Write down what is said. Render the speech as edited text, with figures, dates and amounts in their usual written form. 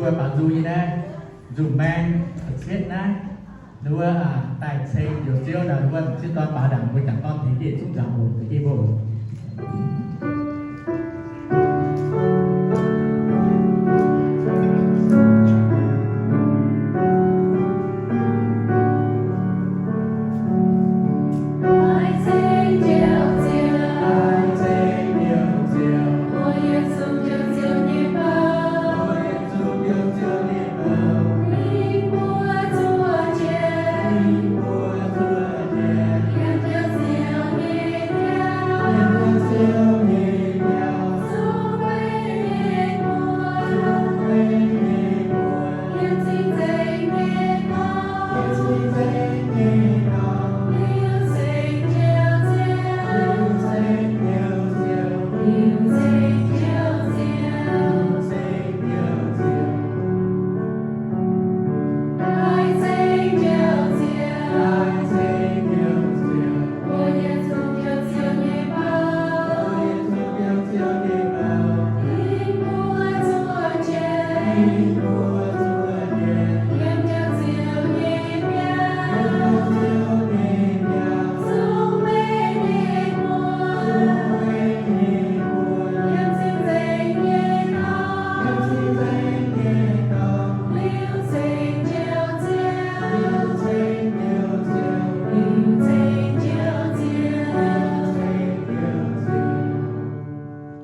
vừa bảo dù như đây dù mang chết nát đua tài xây điều chiêu là vân chứ con bảo đảm với cả con thấy điện xúc giảm một cái bộ